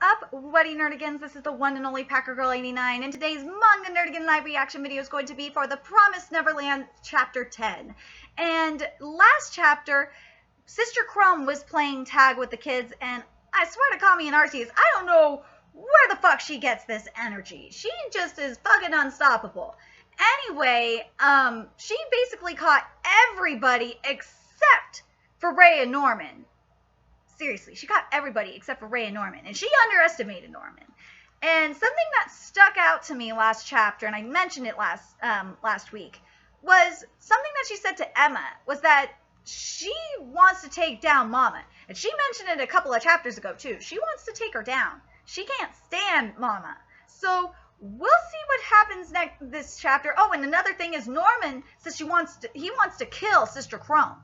up, Buddy Nerdigans? This is the one and only Packer Girl 89, and today's Manga Nerdigan live reaction video is going to be for The Promised Neverland Chapter 10. And last chapter, Sister Chrome was playing tag with the kids, and I swear to Kami and Arceus, I don't know where the fuck she gets this energy. She just is fucking unstoppable. Anyway, she basically caught everybody except for Ray and Norman. Seriously, she got everybody except for Ray and Norman, and she underestimated Norman. And something that stuck out to me last chapter, and I mentioned it last week, was something that she said to Emma, was that she wants to take down Mama. And she mentioned it a couple of chapters ago, too. She wants to take her down. She can't stand Mama. So we'll see what happens this chapter. Oh, and another thing is Norman says he wants to kill Sister Chrome.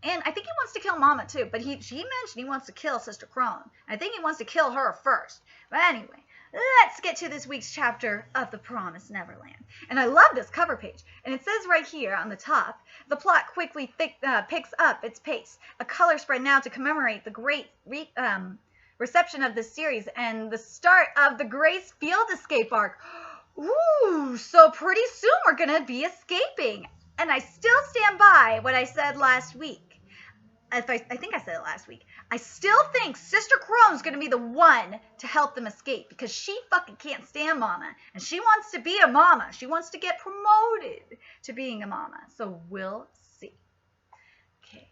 And I think he wants to kill Mama too, but she mentioned he wants to kill Sister Chrome. I think he wants to kill her first. But anyway, let's get to this week's chapter of The Promised Neverland. And I love this cover page. And it says right here on the top, the plot quickly picks up its pace. A color spread now to commemorate the great reception of this series and the start of the Grace Field escape arc. Ooh, so pretty soon we're going to be escaping. And I still stand by what I said last week. I think I said it last week. I still think Sister Chrome's going to be the one to help them escape because she fucking can't stand Mama. And she wants to be a Mama. She wants to get promoted to being a Mama. So we'll see. Okay.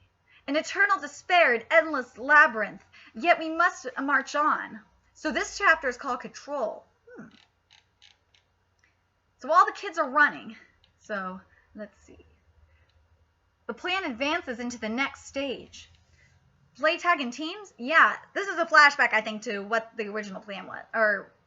An eternal despair, an endless labyrinth. Yet we must march on. So this chapter is called Control. So all the kids are running. So let's see. The plan advances into the next stage. Play tag in teams? Yeah, this is a flashback, I think, to what the original plan was.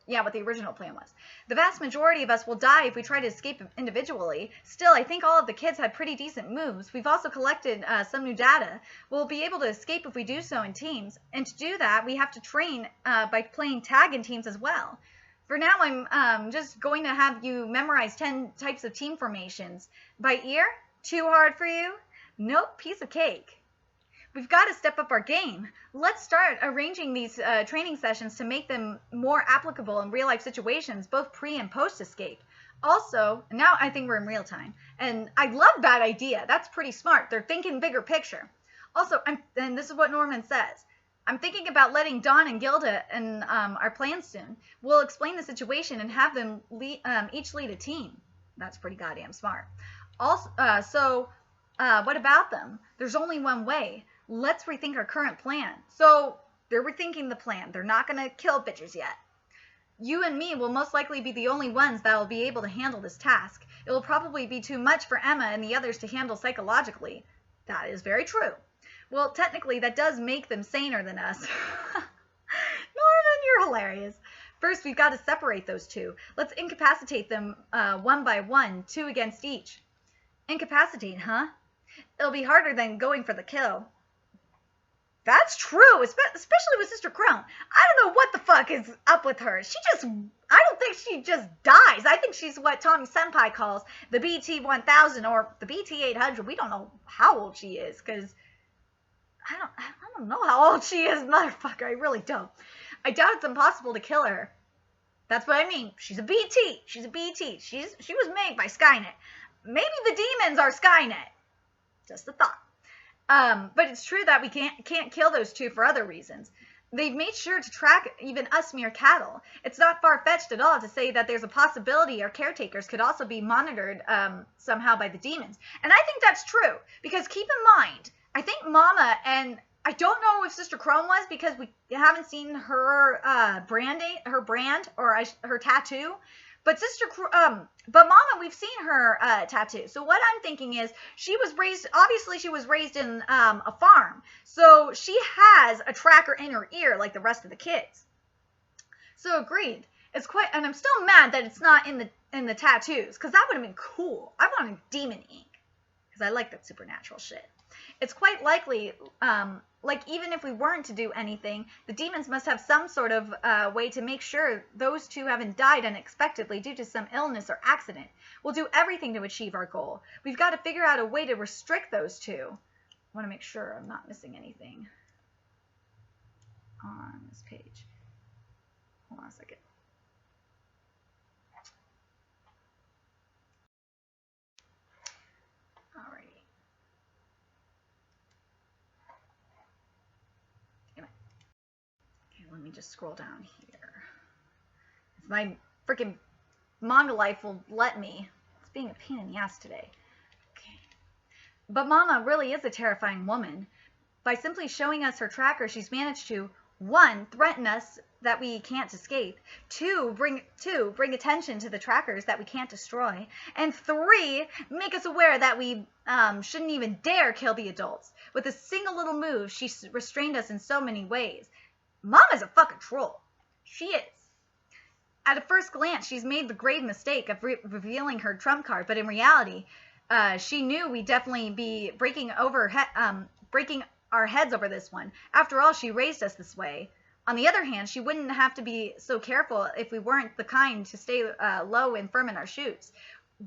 What the original plan was. The vast majority of us will die if we try to escape individually. Still, I think all of the kids had pretty decent moves. We've also collected some new data. We'll be able to escape if we do so in teams. And to do that, we have to train by playing tag in teams as well. For now, I'm just going to have you memorize 10 types of team formations. By ear? Too hard for you? Nope, piece of cake. We've got to step up our game. Let's start arranging these training sessions to make them more applicable in real-life situations, both pre- and post-escape. Also, now I think we're in real time, and I love that idea. That's pretty smart. They're thinking bigger picture. Also, and this is what Norman says, I'm thinking about letting Dawn and Gilda in our plans soon. We'll explain the situation and have them each lead a team. That's pretty goddamn smart. Also, what about them? There's only one way. Let's rethink our current plan. So they're rethinking the plan. They're not going to kill bitches yet. You and me will most likely be the only ones that will be able to handle this task. It will probably be too much for Emma and the others to handle psychologically. That is very true. Well, technically, that does make them saner than us. Norman, you're hilarious. First, we've got to separate those two. Let's incapacitate them one by one, 2 against each. Incapacitate, huh? It'll be harder than going for the kill. That's true, especially with Sister Chrome. I don't know what the fuck is up with her. I don't think she just dies. I think she's what Tommy Senpai calls the BT-1000 or the BT-800. We don't know how old she is, because I don't know how old she is, motherfucker. I really don't. I doubt it's impossible to kill her. That's what I mean. She's a BT. She's a BT. She was made by Skynet. Maybe the demons are Skynet. Just a thought. But it's true that we can't kill those two for other reasons. They've made sure to track even us mere cattle. It's not far-fetched at all to say that there's a possibility our caretakers could also be monitored somehow by the demons. And I think that's true, because keep in mind, I think Mama, and I don't know if Sister Chrome was because we haven't seen her brand or her tattoo. But but Mama, we've seen her tattoo. So what I'm thinking is obviously she was raised in a farm. So she has a tracker in her ear like the rest of the kids. So agreed. And I'm still mad that it's not in the tattoos, because that would have been cool. I wanted demon ink, because I like that supernatural shit. It's quite likely, like even if we weren't to do anything, the demons must have some sort of way to make sure those two haven't died unexpectedly due to some illness or accident. We'll do everything to achieve our goal. We've got to figure out a way to restrict those two. I want to make sure I'm not missing anything on this page. Hold on a second. Alrighty. Okay, let me just scroll down here. If my freaking manga life will let me. It's being a pain in the ass today. Okay. But Mama really is a terrifying woman. By simply showing us her tracker, she's managed to 1. Threaten us that we can't escape. 2. Bring attention to the trackers that we can't destroy. And 3. Make us aware that we shouldn't even dare kill the adults. With a single little move, she's restrained us in so many ways. Mama's a fucking troll. She is. At a first glance, she's made the grave mistake of revealing her trump card, but in reality, she knew we'd definitely be breaking our heads over this one. After all, she raised us this way. On the other hand, she wouldn't have to be so careful if we weren't the kind to stay low and firm in our shoes.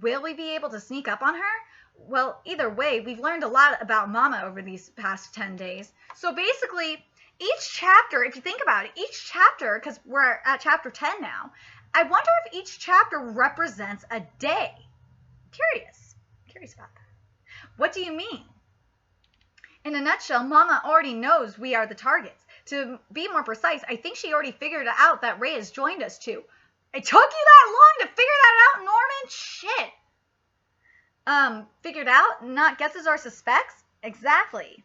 Will we be able to sneak up on her? Well, either way, we've learned a lot about Mama over these past 10 days. So basically, each chapter, if you think about it, each chapter, because we're at chapter 10 now, I wonder if each chapter represents a day. Curious about that. What do you mean? In a nutshell, Mama already knows we are the targets. To be more precise, I think she already figured out that Ray has joined us too. It took you that long to figure that out, Norman? Shit. Figured out? Not guesses or suspects? Exactly.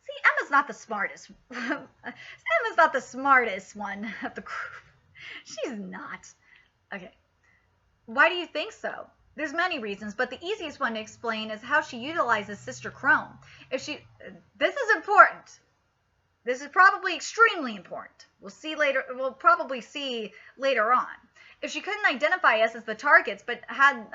See, Emma's not the smartest. Emma's not the smartest one of the group. She's not. Okay. Why do you think so? There's many reasons, but the easiest one to explain is how she utilizes Sister Chrome. This is important. This is probably extremely important. We'll probably see later on. If she couldn't identify us as the targets, but had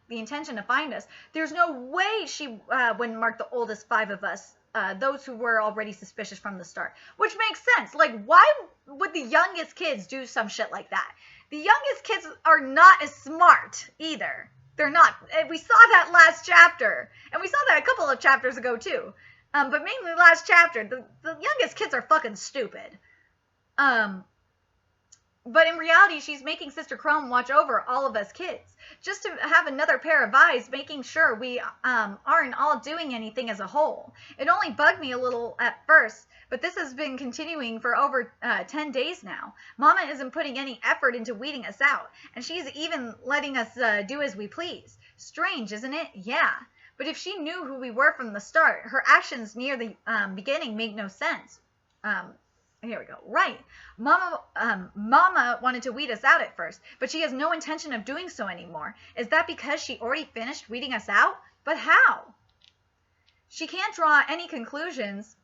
the intention to find us, there's no way she wouldn't mark the oldest 5 of us, those who were already suspicious from the start. Which makes sense. Like, why would the youngest kids do some shit like that? The youngest kids are not as smart either. They're not. We saw that last chapter. And we saw that a couple of chapters ago too. But mainly last chapter, the youngest kids are fucking stupid. But in reality, she's making Sister Chrome watch over all of us kids. Just to have another pair of eyes, making sure we aren't all doing anything as a whole. It only bugged me a little at first, but this has been continuing for over 10 days now. Mama isn't putting any effort into weeding us out, and she's even letting us do as we please. Strange, isn't it? Yeah. But if she knew who we were from the start, her actions near the beginning make no sense. Here we go. Right. Mama wanted to weed us out at first, but she has no intention of doing so anymore. Is that because she already finished weeding us out? But how? She can't draw any conclusions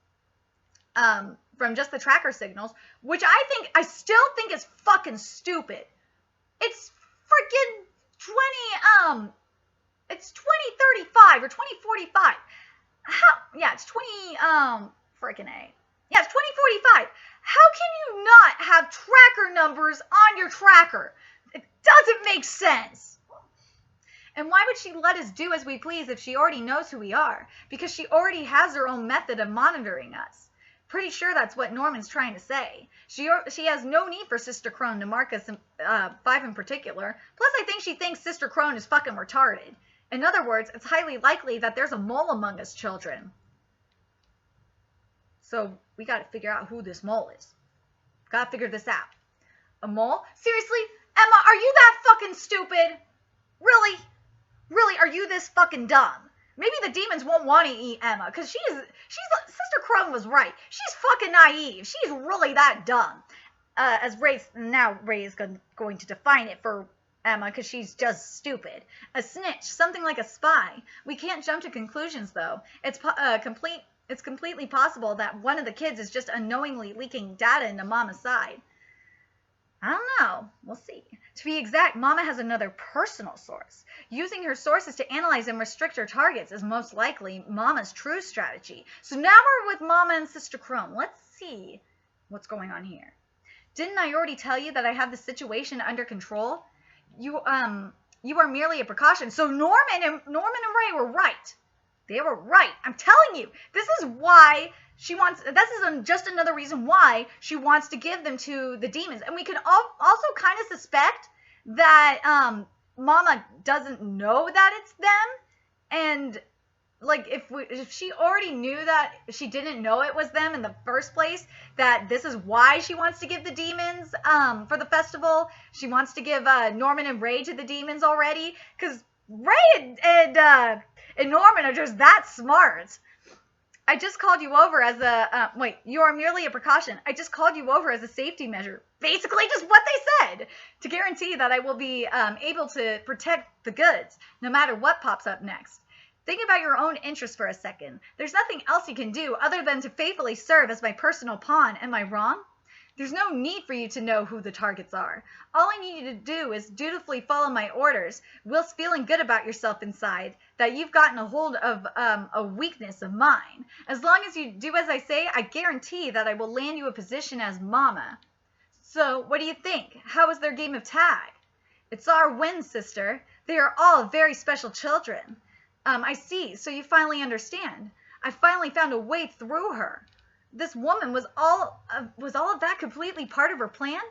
from just the tracker signals, which I still think is fucking stupid. It's freaking 2035 or 2045. Yeah, it's 20 freaking A. Yeah, it's 2045. How can you not have tracker numbers on your tracker? It doesn't make sense. And why would she let us do as we please if she already knows who we are? Because she already has her own method of monitoring us. Pretty sure that's what Norman's trying to say. She has no need for Sister Crone to mark us 5 in particular. Plus, I think she thinks Sister Crone is fucking retarded. In other words, it's highly likely that there's a mole among us children. So we got to figure out who this mole is. Got to figure this out. A mole? Seriously? Emma, are you that fucking stupid? Really? Really, are you this fucking dumb? Maybe the demons won't want to eat Emma, because Sister Crone was right. She's fucking naive. She's really that dumb. As Ray is going to define it for Emma, because she's just stupid. A snitch, something like a spy. We can't jump to conclusions, though. It's completely possible that one of the kids is just unknowingly leaking data into Mama's side. I don't know. We'll see. To be exact, Mama has another personal source. Using her sources to analyze and restrict her targets is most likely Mama's true strategy. So now we're with Mama and Sister Chrome. Let's see what's going on here. Didn't I already tell you that I have the situation under control? You are merely a precaution. So Norman and Ray were right. They were right. I'm telling you, this is why this is just another reason why she wants to give them to the demons. And we can also kind of suspect that Mama doesn't know that it's them. And like if she already knew that she didn't know it was them in the first place, that this is why she wants to give the demons for the festival. She wants to give Norman and Ray to the demons already, because Ray and Norman are just that smart. I just called you over as a, wait, you are merely a precaution. I just called you over as a safety measure. Basically just what they said, to guarantee that I will be able to protect the goods, no matter what pops up next. Think about your own interests for a second. There's nothing else you can do other than to faithfully serve as my personal pawn. Am I wrong? There's no need for you to know who the targets are. All I need you to do is dutifully follow my orders, whilst feeling good about yourself inside, that you've gotten a hold of a weakness of mine. As long as you do as I say, I guarantee that I will land you a position as Mama. So, what do you think? How was their game of tag? It's our win, sister. They are all very special children. I see. So you finally understand. I finally found a way through her. This woman was all of that completely part of her plan?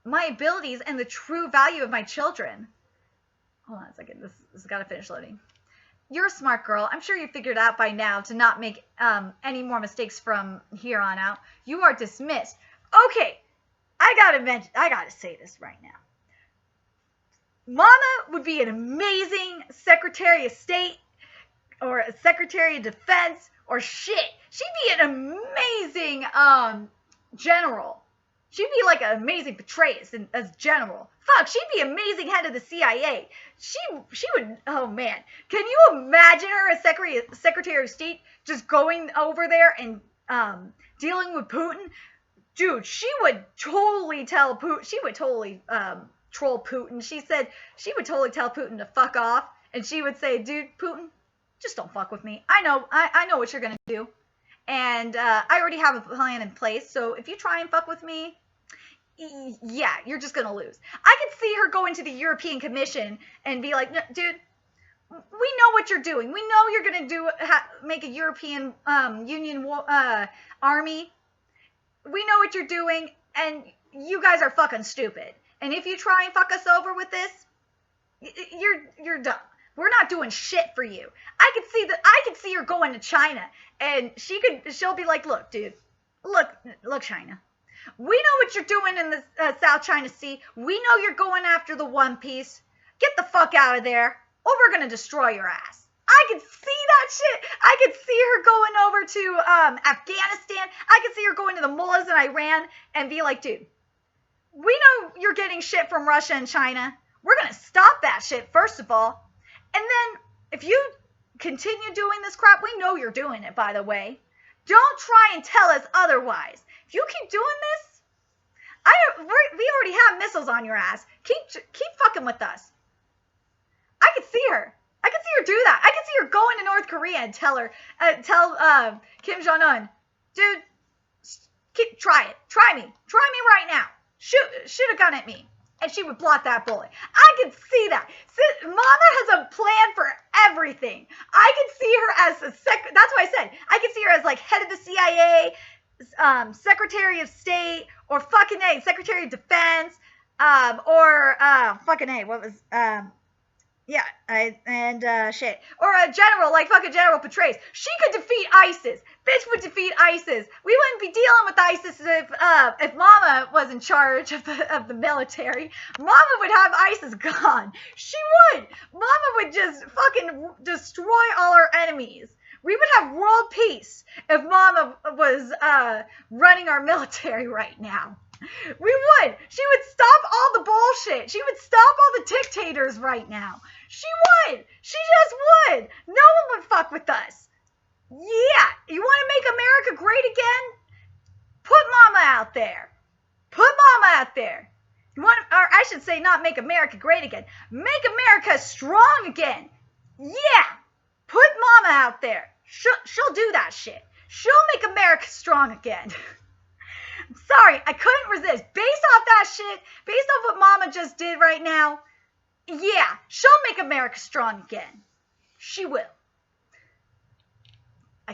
My abilities and the true value of my children. Hold on a second. This has got to finish loading. You're a smart girl. I'm sure you figured out by now to not make any more mistakes from here on out. You are dismissed. Okay. I gotta say this right now. Mama would be an amazing Secretary of State or a Secretary of Defense or shit. She'd be an amazing general. She'd be like an amazing Petraeus as general. Fuck, she'd be amazing head of the CIA. She would, oh man. Can you imagine her as Secretary of State just going over there and dealing with Putin? Dude, she would totally tell Putin, she would totally troll Putin. She said she would totally tell Putin to fuck off, and she would say, dude, Putin, just don't fuck with me. I know what you're gonna do, and I already have a plan in place, so if you try and fuck with me, yeah, you're just gonna lose. I could see her going to the European Commission and be like, no, dude, we know what you're doing. We know you're gonna make a European Union army. We know what you're doing, and you guys are fucking stupid. And if you try and fuck us over with this, you're dumb. We're not doing shit for you. I could see her going to China, and she'll be like, look, dude, look, China. We know what you're doing in the South China Sea. We know you're going after the One Piece. Get the fuck out of there, or we're gonna destroy your ass. I could see that shit. I could see her going over to Afghanistan. I could see her going to the mullahs in Iran and be like, dude, we know you're getting shit from Russia and China. We're going to stop that shit, first of all. And then if you continue doing this crap, we know you're doing it, by the way. Don't try and tell us otherwise. If you keep doing this, we already have missiles on your ass. Keep fucking with us. I could see her. I could see her do that. I could see her going to North Korea and tell Kim Jong-un, dude, try it. Try me right now. Shoot a gun at me. And she would block that bullet. I could see that. Mama has a plan for everything. I could see her as that's why I said, I could see her as like head of the CIA, Secretary of State, or fucking A, Secretary of Defense, or fucking A, what was, shit. Or a general, like fucking General Petraeus. She could defeat ISIS. Bitch would defeat ISIS. We wouldn't be dealing with ISIS if Mama was in charge of the military. Mama would have ISIS gone. She would. Mama would just fucking destroy all our enemies. We would have world peace if Mama was running our military right now. We would. She would stop all the bullshit. She would stop all the dictators right now. She would. She just would. No one would fuck with us. Yeah. You want to make America great again? Put Mama out there. Put Mama out there. Or I should say not make America great again. Make America strong again. Yeah. Put Mama out there. She'll do that shit. She'll make America strong again. Sorry, I couldn't resist. Based off that shit, based off what Mama just did right now, yeah, she'll make America strong again. She will.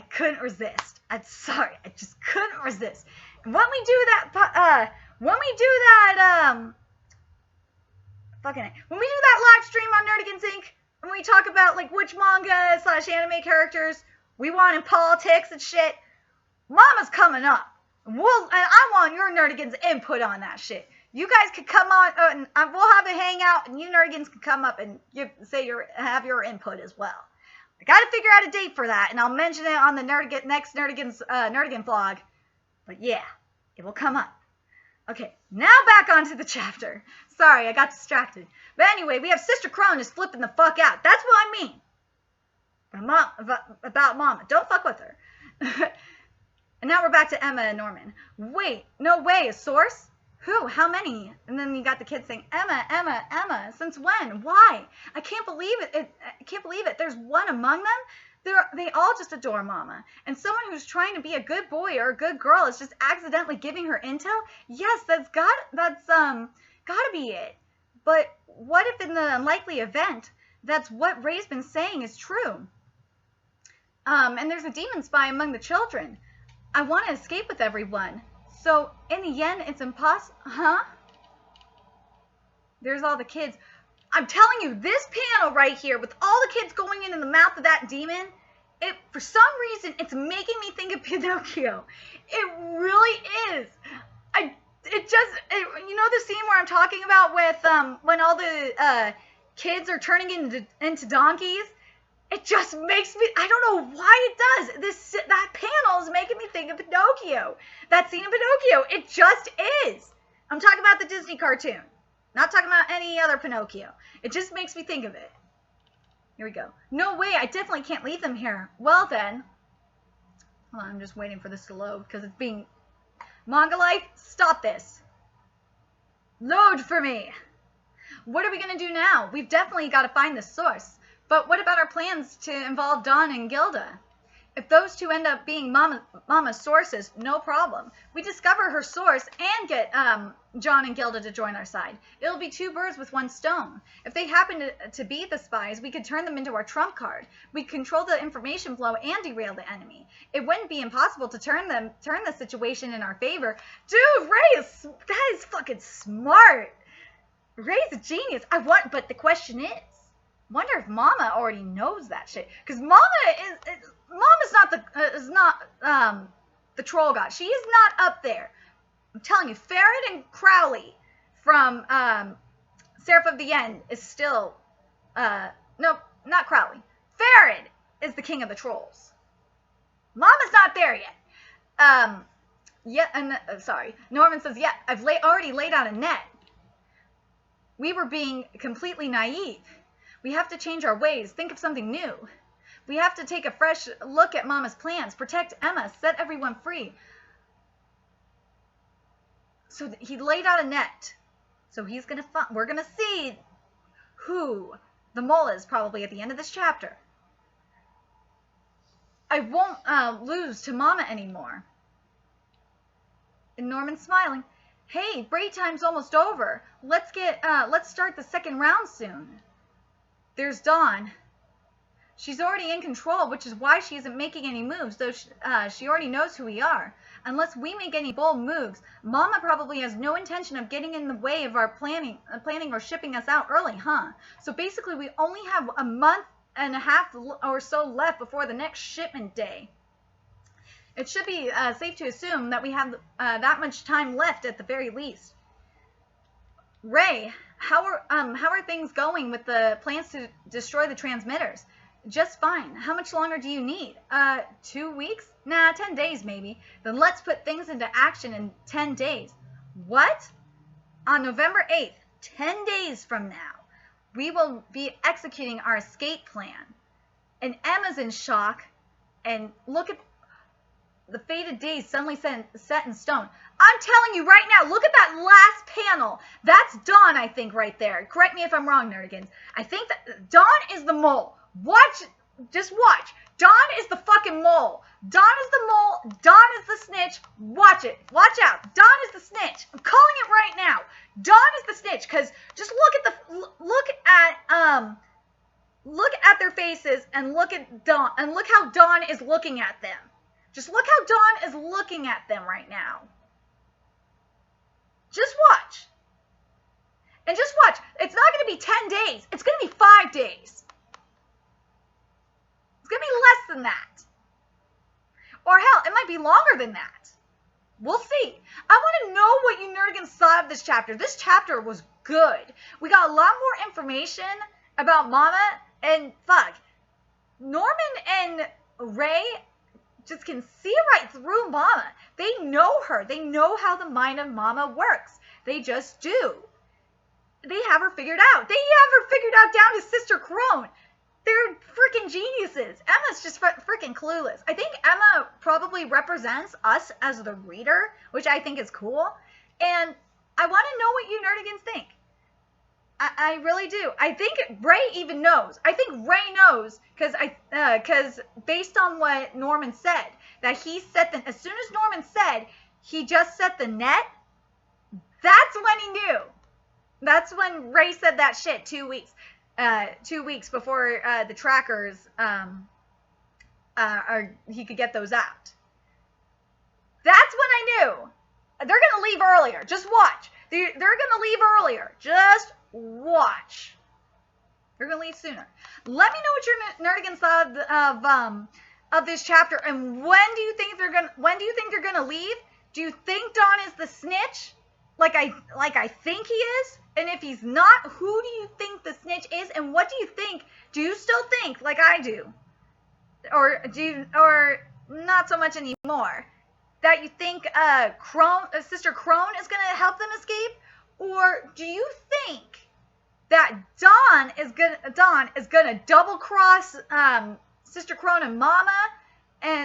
I couldn't resist. I'm sorry. I just couldn't resist. And when we do that, live stream on Nerdigans Inc., when we talk about, like, which manga / anime characters we want in politics and shit, Mama's coming up. And I want your Nerdigans input on that shit. You guys could come on, and we'll have a hangout, and you Nerdigans can come up and have your input as well. I gotta figure out a date for that, and I'll mention it on the next Nerdigan vlog. But yeah, it will come up. Okay, now back onto the chapter. Sorry, I got distracted. But anyway, we have Sister Crone just flipping the fuck out. That's what I mean. About Mama. Don't fuck with her. And now we're back to Emma and Norman. Wait, no way, a source? Who? How many? And then you got the kids saying, Emma, Emma, Emma. Since when? Why? I can't believe it. I can't believe it. There's one among them. They all just adore Mama. And someone who's trying to be a good boy or a good girl is just accidentally giving her intel? Yes, that's gotta be it. But what if in the unlikely event that's what Ray's been saying is true? And there's a demon spy among the children. I want to escape with everyone. So, in the end, it's impossible. Huh? There's all the kids. I'm telling you, this panel right here, with all the kids going into the mouth of that demon, for some reason, it's making me think of Pinocchio. It really is. You know the scene where I'm talking about with, when all the, kids are turning into donkeys? It just makes me, I don't know why it does. That panel is making me think of Pinocchio. That scene of Pinocchio. It just is. I'm talking about the Disney cartoon. Not talking about any other Pinocchio. It just makes me think of it. Here we go. No way, I definitely can't leave them here. Well then. Hold on, I'm just waiting for this to load because it's being... Manga Life, stop this. Load for me. What are we going to do now? We've definitely got to find the source. But what about our plans to involve Dawn and Gilda? If those two end up being Mama's sources, no problem. We discover her source and get John and Gilda to join our side. It'll be two birds with one stone. If they happen to be the spies, we could turn them into our trump card. We control the information flow and derail the enemy. It wouldn't be impossible to turn the situation in our favor. Dude, that is fucking smart. Ray's a genius. But the question is, wonder if Mama already knows that shit. Because Mama's not the troll god. She is not up there. I'm telling you, Ferret and Crowley from Seraph of the End is still no, not Crowley. Ferret is the king of the trolls. Mama's not there yet. Sorry. Norman says, yeah, I've already laid out a net. We were being completely naive. We have to change our ways, think of something new. We have to take a fresh look at Mama's plans, protect Emma, set everyone free. So he laid out a net. So we're gonna see who the mole is probably at the end of this chapter. I won't lose to Mama anymore. And Norman's smiling. Hey, break time's almost over. Let's start the second round soon. There's Dawn. She's already in control, which is why she isn't making any moves, though she already knows who we are. Unless we make any bold moves, Mama probably has no intention of getting in the way of our planning or shipping us out early, huh? So basically, we only have a month and a half or so left before the next shipment day. It should be safe to assume that we have that much time left at the very least. Ray, how are things going with the plans to destroy the transmitters? Just fine. How much longer do you need? 2 weeks? Nah, 10 days maybe. Then let's put things into action in 10 days. What? On November 8th, 10 days from now, we will be executing our escape plan. And Emma's in shock. And look at the fated days suddenly set in stone. I'm telling you right now, look at that last panel. That's Dawn, I think, right there. Correct me if I'm wrong, Nerdigans. I think that Dawn is the mole. Just watch. Dawn is the fucking mole. Dawn is the mole. Dawn is the snitch. Watch it. Watch out. Dawn is the snitch. I'm calling it right now. Dawn is the snitch. Because just look at look at their faces and look at Dawn, and look how Dawn is looking at them. Just look how Dawn is looking at them right now. Just watch. And just watch. It's not going to be 10 days. It's going to be 5 days. It's going to be less than that. Or hell, it might be longer than that. We'll see. I want to know what you nerdigans thought of this chapter. This chapter was good. We got a lot more information about Mama, and fuck, Norman and Ray just can see right through Mama. They know her. They know how the mind of Mama works. They just do. They have her figured out. They have her figured out down to Sister Crone. They're freaking geniuses. Emma's just freaking clueless. I think Emma probably represents us as the reader, which I think is cool. And I want to know what you nerdigans think. I really do. I think Ray even knows. I think Ray knows because based on what Norman said, that he set the, as soon as Norman said he just set the net, that's when he knew. That's when Ray said that shit 2 weeks. 2 weeks before the trackers, he could get those out. That's when I knew. They're going to leave earlier. Just watch. They're going to leave earlier. Just watch. They're going to leave sooner. Let me know what your nerdigans thought of this chapter, and when do you think they're going to leave? Do you think Dawn is the snitch? Like I think he is? And if he's not, who do you think the snitch is? And what do you think? Do you still think, like I do, or not so much anymore, that you think Sister Crone is going to help them escape? Or do you think that Dawn is gonna double cross Sister Crone and Mama,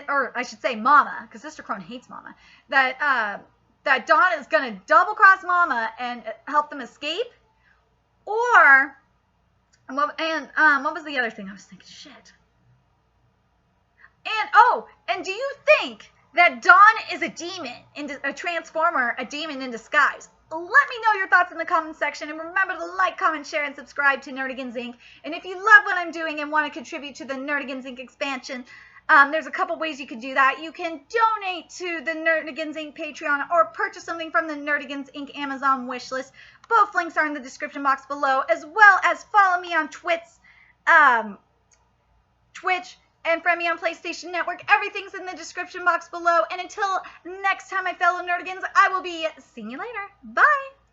or I should say Mama, because Sister Crone hates Mama. That Dawn is gonna double cross Mama and help them escape? Or what was the other thing I was thinking? Shit. And do you think that Dawn is a demon, a transformer, a demon in disguise? Let me know your thoughts in the comment section, and remember to like, comment, share, and subscribe to Nerdigans Inc. And if you love what I'm doing and want to contribute to the Nerdigans Inc. expansion, there's a couple ways you can do that. You can donate to the Nerdigans Inc. Patreon or purchase something from the Nerdigans Inc. Amazon wishlist. Both links are in the description box below, as well as follow me on Twitch, and friend me on PlayStation Network. Everything's in the description box below. And until next time, my fellow Nerdigans, I will be seeing you later. Bye!